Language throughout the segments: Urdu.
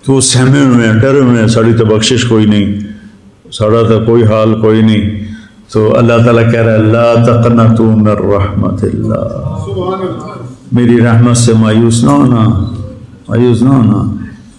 تو وہ سہمے ہوئے ہیں، ڈرے ہوئے ہیں، ساڑی تو بخشش کوئی نہیں، ساڑا تو کوئی حال کوئی نہیں. تو اللہ تعالیٰ کہہ رہا ہے لا تقنطوا من رحمت اللہ، میری رحمت سے مایوس نہ ہونا، مایوس نہ ہونا.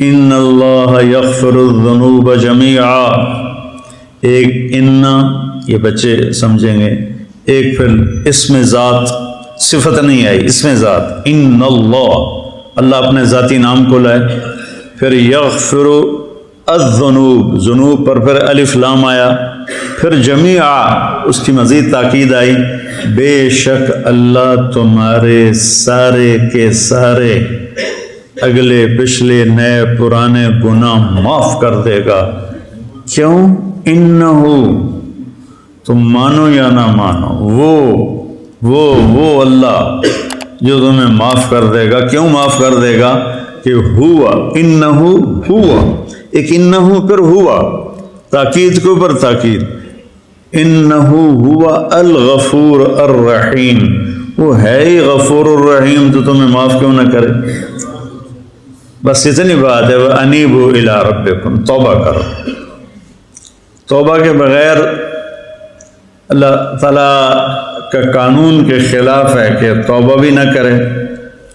ان اللہ یغفر الذنوب جمیعا. ایک ان، یہ بچے سمجھیں گے، ایک پھر اسم ذات، صفت نہیں آئی، اسم ذات ان اللہ، اللہ اپنے ذاتی نام کو لائے. پھر یغفر الذنوب، ذنوب پر پھر الف لام آیا. پھر جمیعا، اس کی مزید تاکید آئی، بے شک اللہ تمہارے سارے کے سارے اگلے پچھلے نئے پرانے گناہ معاف کر دے گا. کیوں؟ انہو، تم مانو یا نہ مانو، وہ اللہ جو تمہیں معاف کر دے گا. کیوں معاف کر دے گا؟ کہ ہوا، انہو ہوا، ایک انہو پھر ہوا، تاکید کے اوپر تاکید. انہو ہوا الغفور الرحیم، وہ ہے ہی غفور الرحیم، تو تمہیں معاف کیوں نہ کرے. بس اتنی بات ہے. وَأَنِيبُوا إِلَىٰ رَبِّكُمْ، توبہ کرو. توبہ کے بغیر اللہ تعالیٰ کا قانون کے خلاف ہے کہ توبہ بھی نہ کرے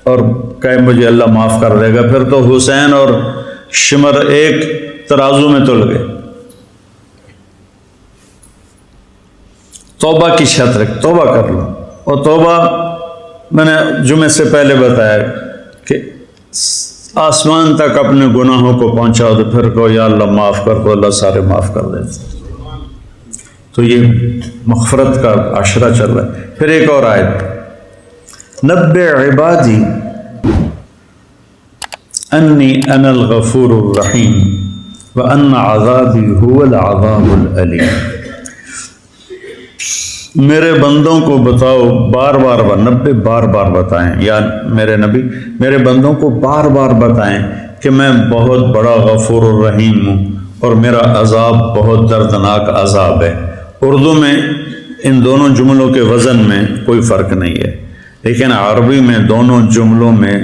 اور کہے مجھے اللہ معاف کر دے گا. پھر تو حسین اور شمر ایک ترازو میں تل گئے. توبہ کی شرط رکھ، توبہ کر لو. اور توبہ میں نے جمعے سے پہلے بتایا کہ آسمان تک اپنے گناہوں کو پہنچاؤ تو پھر کہو یا اللہ معاف کر، تو اللہ سارے معاف کر دیتے. تو یہ مغفرت کا عشرہ چل رہا ہے. پھر ایک اور آیت، نبئ عبادی انی انا الغفور الرحیم وان عذابی هو العذاب العلیم. میرے بندوں کو بتاؤ، بار بار نبے بار بار بتائیں، یا میرے نبی میرے بندوں کو بار بار بتائیں کہ میں بہت بڑا غفور الرحیم ہوں اور میرا عذاب بہت دردناک عذاب ہے. اردو میں ان دونوں جملوں کے وزن میں کوئی فرق نہیں ہے، لیکن عربی میں دونوں جملوں میں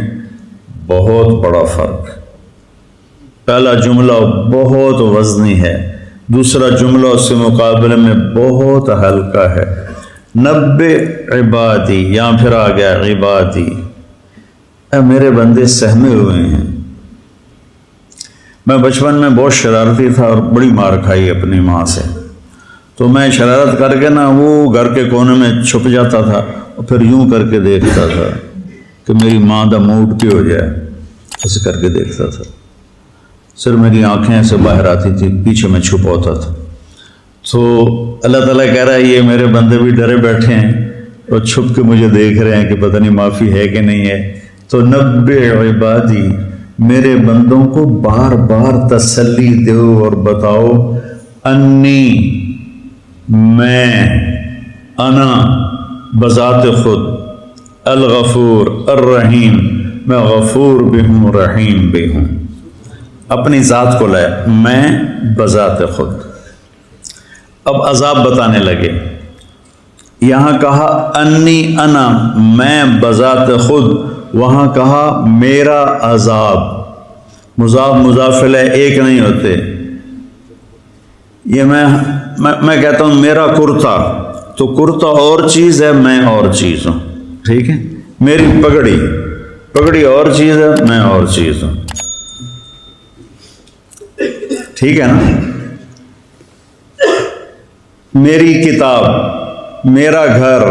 بہت بڑا فرق. پہلا جملہ بہت وزنی ہے، دوسرا جملہ اس کے مقابلے میں بہت ہلکا ہے. نبئ عبادی، یا پھر آ گیا عبادی، اے میرے بندے سہمے ہوئے ہیں. میں بچپن میں بہت شرارتی تھا اور بڑی مار کھائی اپنی ماں سے. تو میں شرارت کر کے نا وہ گھر کے کونے میں چھپ جاتا تھا اور پھر یوں کر کے دیکھتا تھا کہ میری ماں دا موڈ پہ ہو جائے، ایسے کر کے دیکھتا تھا. صرف میری آنکھیں ایسے باہر آتی تھی، پیچھے میں چھپا ہوتا تھا. تو اللہ تعالیٰ کہہ رہا ہے یہ میرے بندے بھی ڈرے بیٹھے ہیں اور چھپ کے مجھے دیکھ رہے ہیں کہ پتہ نہیں معافی ہے کہ نہیں ہے. تو نبئ عبادی، میرے بندوں کو بار بار تسلی دو اور بتاؤ، انی، میں، انا بذات خود، الغفور الرحیم، میں غفور بھی ہوں رحیم بھی ہوں. اپنی ذات کو لائے، میں بذات خود. اب عذاب بتانے لگے. یہاں کہا انی انا، میں بذات خود، وہاں کہا میرا عذاب. مضاف مضاف الیہ ایک نہیں ہوتے. یہ میں کہتا ہوں میرا کرتا، تو کرتا اور چیز ہے، میں اور چیز ہوں. ٹھیک ہے، میری پگڑی اور چیز ہے، میں اور چیز ہوں. ٹھیک ہے نا. میری کتاب، میرا گھر،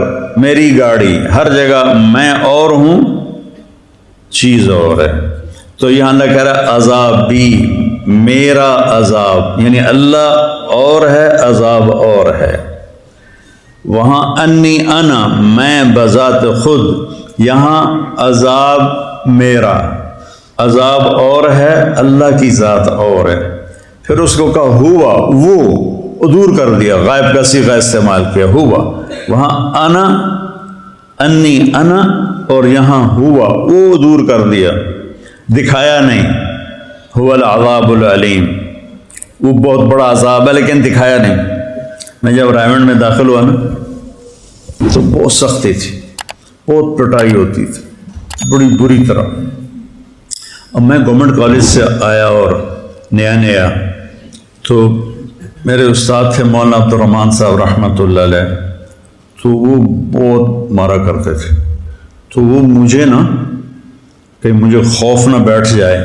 میری گاڑی، ہر جگہ میں اور ہوں، چیز اور ہے. تو یہاں اللہ کہہ رہا عذاب بھی، میرا عذاب، یعنی اللہ اور ہے، عذاب اور ہے. وہاں انی انا، میں بذات خود، یہاں عذاب میرا، عذاب اور ہے، اللہ کی ذات اور ہے. پھر اس کو کہا ہوا، وہ دور کر دیا، غائب کا صیغہ استعمال کیا، ہوا. وہاں انا، انی انا، اور یہاں ہوا، وہ دور کر دیا، دکھایا نہیں. هو العذاب العلیم، وہ بہت بڑا عذاب ہے لیکن دکھایا نہیں. میں جب رائمنڈ میں داخل ہوا نا تو بہت سختی تھی، بہت پٹائی ہوتی تھی، بڑی بری طرح. اب میں گورنمنٹ کالج سے آیا اور نیا تو میرے استاد تھے مولانا عبد الرحمن صاحب رحمۃ اللہ علیہ، تو وہ بہت مارا کرتے تھے. تو وہ مجھے نا کہ مجھے خوف نہ بیٹھ جائے،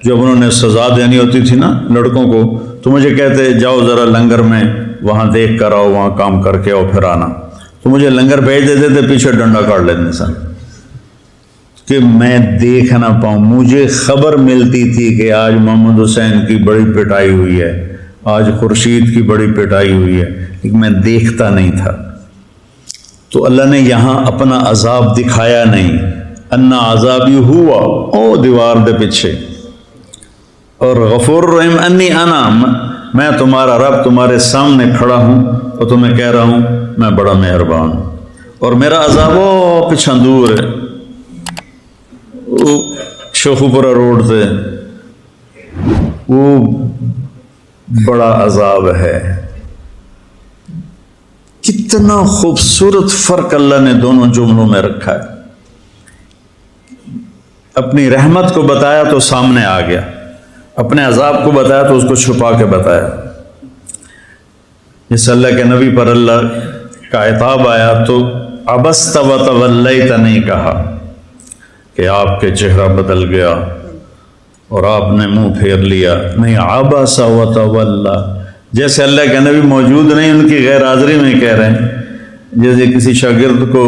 جب انہوں نے سزا دینی ہوتی تھی نا لڑکوں کو تو مجھے کہتے جاؤ ذرا لنگر میں وہاں دیکھ کر آؤ، وہاں کام کر کے آؤ پھر آنا. تو مجھے لنگر بھیج دیتے تھے، پیچھے ڈنڈا کاٹ لیتے سن کہ میں دیکھ نہ پاؤں. مجھے خبر ملتی تھی کہ آج محمد حسین کی بڑی پٹائی ہوئی ہے، آج خورشید کی بڑی پٹائی ہوئی ہے، لیکن میں دیکھتا نہیں تھا. تو اللہ نے یہاں اپنا عذاب دکھایا نہیں، انا عذابی ہوا او دیوار دے پیچھے، اور غفور الرحیم انی انا، میں تمہارا رب تمہارے سامنے کھڑا ہوں اور تمہیں کہہ رہا ہوں میں بڑا مہربان ہوں، اور میرا عذاب وہ پچھا دور ہے، وہ شیخوپورہ روڈ سے، وہ بڑا عذاب ہے. کتنا خوبصورت فرق اللہ نے دونوں جملوں میں رکھا ہے. اپنی رحمت کو بتایا تو سامنے آ گیا، اپنے عذاب کو بتایا تو اس کو چھپا کے بتایا. جس اللہ کے نبی پر اللہ کا عتاب آیا تو عبست وتولیت نہیں کہا کہ آپ کے چہرہ بدل گیا اور آپ نے منہ پھیر لیا، نہیں عبس وتولی. جیسے اللہ کے نبی موجود نہیں، ان کی غیر حاضری میں کہہ رہے ہیں. جیسے کسی شاگرد کو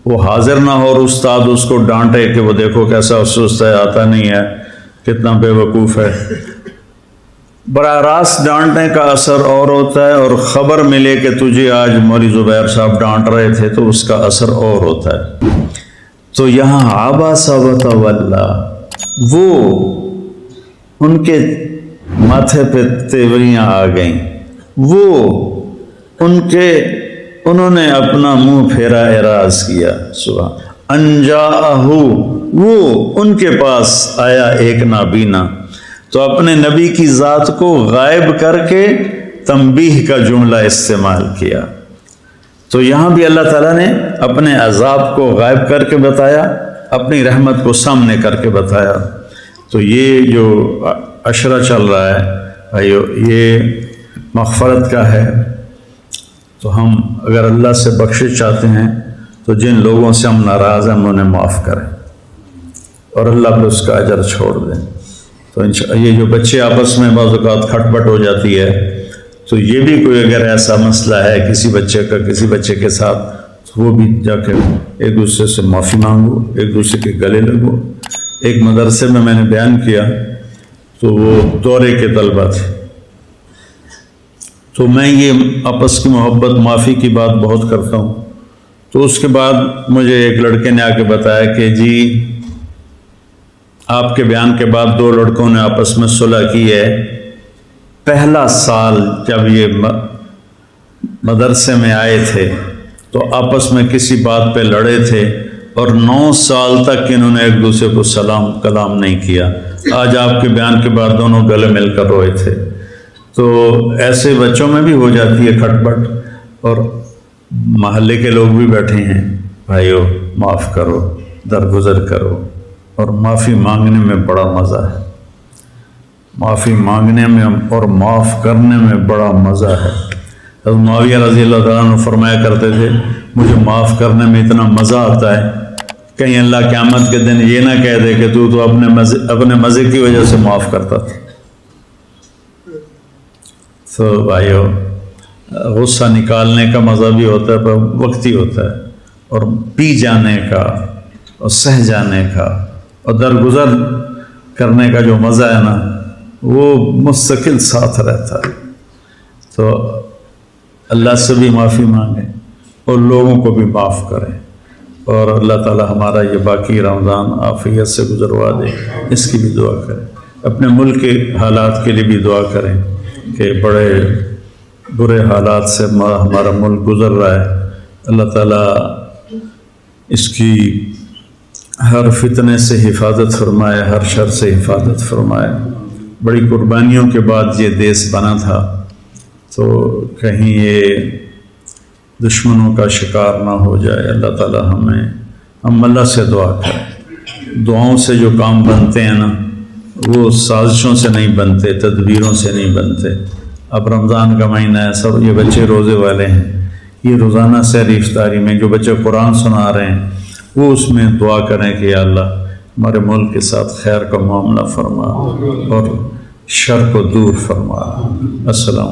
وہ حاضر نہ ہو اور استاد اس کو ڈانٹے کہ وہ دیکھو کیسا سست ہے، آتا نہیں ہے، کتنا بے وقوف ہے. براہ راست ڈانٹنے کا اثر اور ہوتا ہے، اور خبر ملے کہ تجھے آج مولوی زبیر صاحب ڈانٹ رہے تھے تو اس کا اثر اور ہوتا ہے. تو یہاں عبس وتولی، وہ ان کے ماتھے پہ تیوریاں آ گئیں، انہوں نے اپنا منہ پھیرا، اعراض کیا. سبحان انجاءہ، وہ ان کے پاس آیا ایک نابینا. تو اپنے نبی کی ذات کو غائب کر کے تنبیہ کا جملہ استعمال کیا. تو یہاں بھی اللہ تعالیٰ نے اپنے عذاب کو غائب کر کے بتایا، اپنی رحمت کو سامنے کر کے بتایا. تو یہ جو عشرہ چل رہا ہے بھائیو، یہ مغفرت کا ہے. تو ہم اگر اللہ سے بخشش چاہتے ہیں تو جن لوگوں سے ہم ناراض ہیں ہم انہیں معاف کریں اور اللہ پہ اس کا اجر چھوڑ دیں. تو یہ جو بچے آپس میں بعض اوقات کھٹ پٹ ہو جاتی ہے، تو یہ بھی کوئی اگر ایسا مسئلہ ہے کسی بچے کا کسی بچے کے ساتھ، تو وہ بھی جا کے ایک دوسرے سے معافی مانگو، ایک دوسرے کے گلے لگو. ایک مدرسے میں نے بیان کیا تو وہ دورے کے طلبہ تھے، تو میں یہ آپس کی محبت معافی کی بات بہت کرتا ہوں. تو اس کے بعد مجھے ایک لڑکے نے آ کے بتایا کہ جی آپ کے بیان کے بعد دو لڑکوں نے آپس میں صلح کی ہے. پہلا سال جب یہ مدرسے میں آئے تھے تو آپس میں کسی بات پہ لڑے تھے اور 9 سال تک انہوں نے ایک دوسرے کو سلام کلام نہیں کیا. آج آپ کے بیان کے بعد دونوں گلے مل کر روئے تھے. تو ایسے بچوں میں بھی ہو جاتی ہے کھٹ پٹ، اور محلے کے لوگ بھی بیٹھے ہیں. بھائیو معاف کرو، درگزر کرو، اور معافی مانگنے میں بڑا مزہ ہے. معافی مانگنے میں اور معاف کرنے میں بڑا مزہ ہے. حضرت معاویہ رضی اللہ تعالیٰ عنہ فرمایا کرتے تھے مجھے معاف کرنے میں اتنا مزہ آتا ہے کہیں اللہ قیامت کے دن یہ نہ کہہ دے کہ تو اپنے مزے کی وجہ سے معاف کرتا تھا. تو بھائیو غصہ نکالنے کا مزہ بھی ہوتا ہے پر وقتی ہوتا ہے، اور پی جانے کا اور سہ جانے کا اور درگزر کرنے کا جو مزہ ہے نا وہ مستقل ساتھ رہتا ہے. تو اللہ سے بھی معافی مانگیں اور لوگوں کو بھی معاف کریں، اور اللہ تعالی ہمارا یہ باقی رمضان عافیت سے گزروا دے، اس کی بھی دعا کریں. اپنے ملک کے حالات کے لیے بھی دعا کریں کہ بڑے برے حالات سے ہمارا ملک گزر رہا ہے. اللہ تعالیٰ اس کی ہر فتنے سے حفاظت فرمائے، ہر شر سے حفاظت فرمائے. بڑی قربانیوں کے بعد یہ دیس بنا تھا، تو کہیں یہ دشمنوں کا شکار نہ ہو جائے. اللہ تعالیٰ ہم اللہ سے دعا کریں دعاؤں سے جو کام بنتے ہیں نا وہ سازشوں سے نہیں بنتے، تدبیروں سے نہیں بنتے۔ اب رمضان کا مہینہ ہے، سب یہ بچے روزے والے ہیں، یہ روزانہ سحری افطاری میں جو بچے قرآن سنا رہے ہیں وہ اس میں دعا کریں کہ یا اللہ ہمارے ملک کے ساتھ خیر کا معاملہ فرما اور شر کو دور فرما۔ السلام